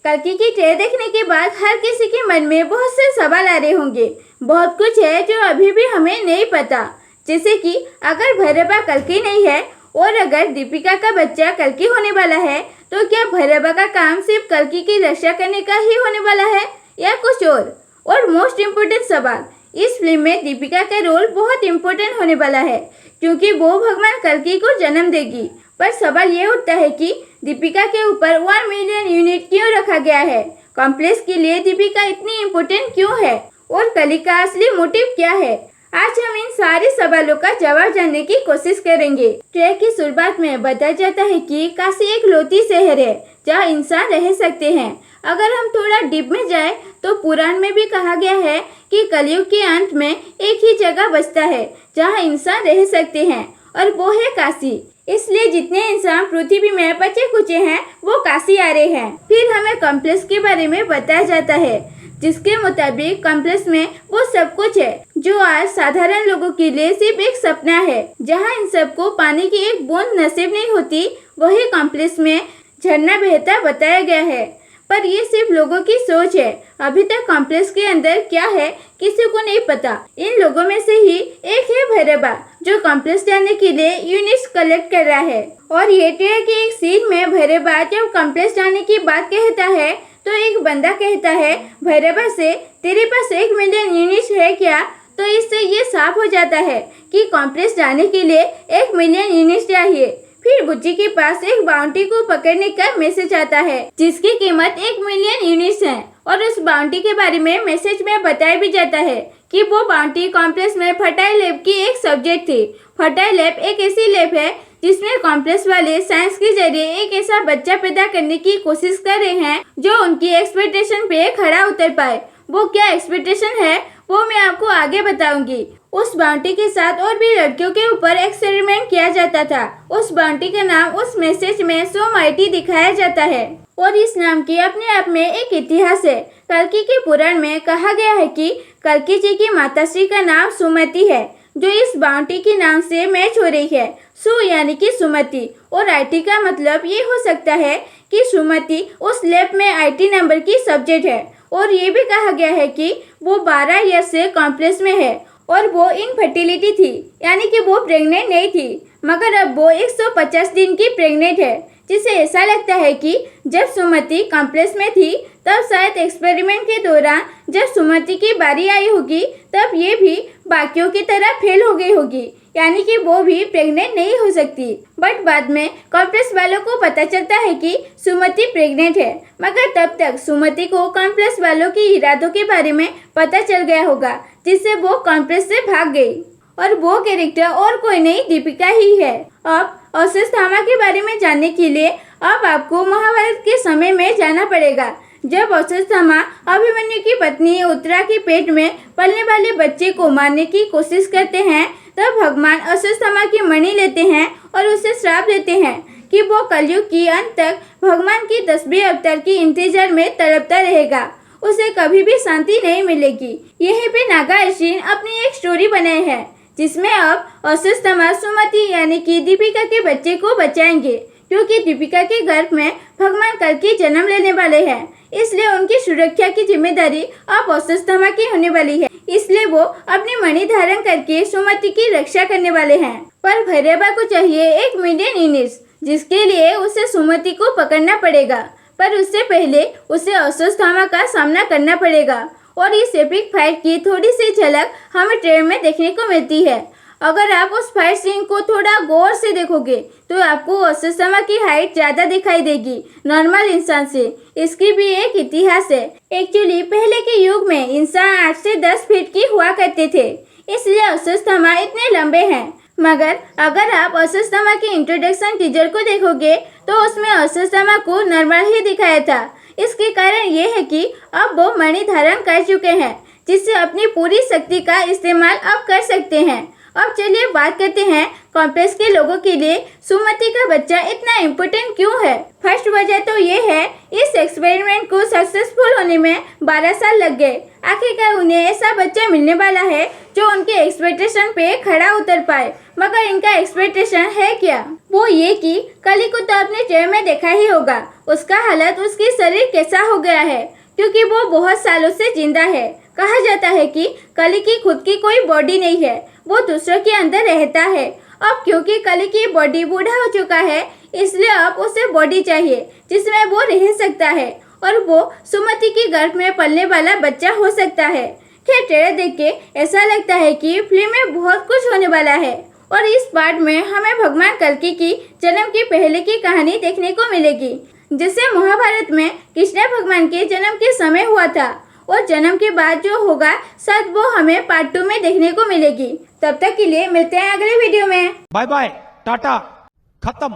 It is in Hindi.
कल्कि की ट्रेलर देखने के बाद हर किसी के मन में बहुत से सवाल आ रहे होंगे। बहुत कुछ है जो अभी भी हमें नहीं पता, जैसे कि अगर भैरवा कल्कि नहीं है और अगर दीपिका का बच्चा कल्कि होने वाला है तो क्या भैरवा का काम सिर्फ कल्कि की रक्षा करने का ही होने वाला है या कुछ और मोस्ट इम्पोर्टेंट सवाल, इस फिल्म में दीपिका का रोल बहुत इम्पोर्टेंट होने वाला है क्योंकि वो भगवान कल्कि को जन्म देगी। पर सवाल ये उठता है कि दीपिका के ऊपर 1 मिलियन यूनिट क्यों रखा गया है? कॉम्प्लेक्स के लिए दीपिका इतनी इम्पोर्टेंट क्यों है और कली का असली मोटिव क्या है? आज हम इन सारे सवालों का जवाब जानने की कोशिश करेंगे। ट्रेलर की शुरुआत में बताया जाता है कि काशी एक लौती शहर है जहाँ इंसान रह सकते हैं। अगर हम थोड़ा डीप में जाए तो पुराण में भी कहा गया है कि कलयुग के अंत में एक ही जगह बचता है जहाँ इंसान रह सकते हैं और वो है काशी। इसलिए जितने इंसान पृथ्वी में बचे कुचे हैं वो काशी आ रहे हैं। फिर हमें कॉम्प्लेक्स के बारे में बताया जाता है जिसके मुताबिक कॉम्प्लेक्स में वो सब कुछ है जो आज साधारण लोगों के लिए सिर्फ एक सपना है। जहाँ इन सबको पानी की एक बूंद नसीब नहीं होती वही कॉम्प्लेक्स में झरना बहता बताया गया है। पर ये सिर्फ लोगों की सोच है। अभी तक कॉम्प्लेक्स के अंदर क्या है किसी को नहीं पता। इन लोगों में से ही एक है भैरवा जो कॉम्प्लेक्स जाने के लिए यूनिट्स कलेक्ट कर रहा है। और ये ट्रेलर के एक सीन में भैरवा जब कॉम्प्लेक्स जाने की बात कहता है तो एक बंदा कहता है भैरवा से, तेरे पास 1 मिलियन यूनिट्स है क्या? तो इससे ये साफ हो जाता है कि कॉम्प्लेक्स जाने के लिए 1 मिलियन यूनिट्स चाहिए। फिर बुच्ची के पास एक बाउंटी को पकड़ने का मैसेज आता है जिसकी कीमत 1 मिलियन यूनिट्स है और उस बाउंटी के बारे में मैसेज में बताया भी जाता है कि वो बाउंटी कॉम्प्लेक्स में फर्टाइल लैब की एक सब्जेक्ट थी। फर्टाइल लैब एक ऐसी लैब है जिसमें कॉम्प्लेक्स वाले साइंस के जरिए एक ऐसा बच्चा पैदा करने की कोशिश कर रहे हैं जो उनकी एक्सपेक्टेशन पे खड़ा उतर पाए। वो क्या एक्सपेक्टेशन है वो मैं आपको आगे बताऊंगी। उस बाउंटी के साथ और भी लड़कियों के ऊपर एक्सपेरिमेंट किया जाता था। उस बाउंटी का नाम उस मैसेज में सो माइटी दिखाया जाता है और इस नाम की अपने आप में एक इतिहास है। कल्कि के पुराण में कहा गया है कि कल्कि जी की माताश्री का नाम सुमति है जो इस बाउंटी के नाम से मैच हो रही है। सु यानी कि सुमति और आईटी का मतलब ये हो सकता है कि सुमति उस लैब में आईटी नंबर की सब्जेक्ट है। और ये भी कहा गया है कि वो 12 ईयर से कॉम्प्लेक्स में है और वो इनफर्टिलिटी थी यानी कि वो प्रेग्नेंट नहीं थी, मगर अब वो 150 दिन की प्रेग्नेंट है। जिसे ऐसा लगता है कि जब सुमति कॉम्प्लेक्स में थी तब शायद एक्सपेरिमेंट के दौरान जब सुमति की बारी आई होगी तब ये भी बाकियों की तरह फेल हो गई होगी यानी कि वो भी प्रेग्नेंट नहीं हो सकती। बट बाद में कॉम्प्लेक्स वालों को पता चलता है कि सुमति प्रेग्नेंट है, मगर तब तक सुमति को कॉम्प्लेक्स वालों के इरादों के बारे में पता चल गया होगा जिससे वो कॉम्प्लेक्स से भाग गई। और वो कैरेक्टर और कोई नहीं दीपिका ही है। अब अश्वत्थामा के बारे में जानने के लिए अब आपको महाभारत के समय में जाना पड़ेगा। जब अश्वत्थामा अभिमन्यु की पत्नी उत्तरा के पेट में पलने वाले बच्चे को मारने की कोशिश करते हैं तब भगवान अश्वत्थामा की मणि लेते हैं और उसे श्राप देते हैं कि वो कलयुग की अंत तक भगवान की 10वें अवतार की इंतजार में तड़पता रहेगा, उसे कभी भी शांति नहीं मिलेगी। यहीं पे नागा अश्विन अपनी एक स्टोरी बनाए हैं जिसमें अब अश्वत्थामा सुमति यानी कि दीपिका के बच्चे को बचाएंगे क्योंकि दीपिका के गर्भ में भगवान कल्कि जन्म लेने वाले हैं। इसलिए उनकी सुरक्षा की जिम्मेदारी अब अश्वत्थामा की होने वाली है। इसलिए वो अपनी मणि धारण करके सुमति की रक्षा करने वाले हैं। पर भैरवा को चाहिए 1 मिलियन यूनिट्स जिसके लिए उसे सुमति को पकड़ना पड़ेगा। पर उससे पहले उसे अश्वत्थामा का सामना करना पड़ेगा और इस एपिक फाइट की थोड़ी सी झलक हमें ट्रेलर में देखने को मिलती है। अगर आप उस फाइट सीन को थोड़ा गौर से देखोगे तो आपको अश्वत्थामा की हाइट ज़्यादा दिखाई देगी नॉर्मल इंसान से। इसकी भी एक इतिहास है। एक्चुअली पहले के युग में इंसान 8 से 10 फीट की हुआ करते थे, इसलिए अश्वत्थामा इतने लंबे हैं। मगर अगर आप अश्वत्थामा की इंट्रोडक्शन टीजर को देखोगे तो उसमें अश्वत्थामा को नॉर्मल ही दिखाया था। इसके कारण ये है कि अब वो मणि धारण कर चुके हैं जिससे अपनी पूरी शक्ति का इस्तेमाल अब कर सकते हैं। अब चलिए बात करते हैं कॉम्प्लेक्स के लोगों के लिए सुमति का बच्चा इतना इम्पोर्टेंट क्यों है। फर्स्ट वजह तो ये है इस एक्सपेरिमेंट को सक्सेसफुल होने में 12 साल लग गए। आखिरकार उन्हें ऐसा बच्चा मिलने वाला है जो उनके एक्सपेक्टेशन पे खड़ा उतर पाए। मगर इनका एक्सपेक्टेशन है क्या? वो ये कि कली को तो आपने ट्रेलर में देखा ही होगा, उसका हालत, उसकी शरीर कैसा हो गया है, क्योंकि वो बहुत सालों से जिंदा है। कहा जाता है कि कली की खुद की कोई बॉडी नहीं है, वो दूसरों के अंदर रहता है। अब क्योंकि कली की बॉडी बूढ़ा हो चुका है, इसलिए अब उसे बॉडी चाहिए जिसमें वो रह सकता है और वो सुमति की गर्भ में पलने वाला बच्चा हो सकता है। खैर, ट्रेलर देख के ऐसा लगता है कि फिल्म में बहुत कुछ होने वाला है और इस पार्ट में हमें भगवान कल्कि की जन्म की पहले की कहानी देखने को मिलेगी, जैसे महाभारत में कृष्ण भगवान के जन्म के समय हुआ था, और जन्म के बाद जो होगा शायद वो हमें पार्ट 2 में देखने को मिलेगी। तब तक के लिए मिलते हैं अगले वीडियो में। बाय बाय, टाटा, खत्म।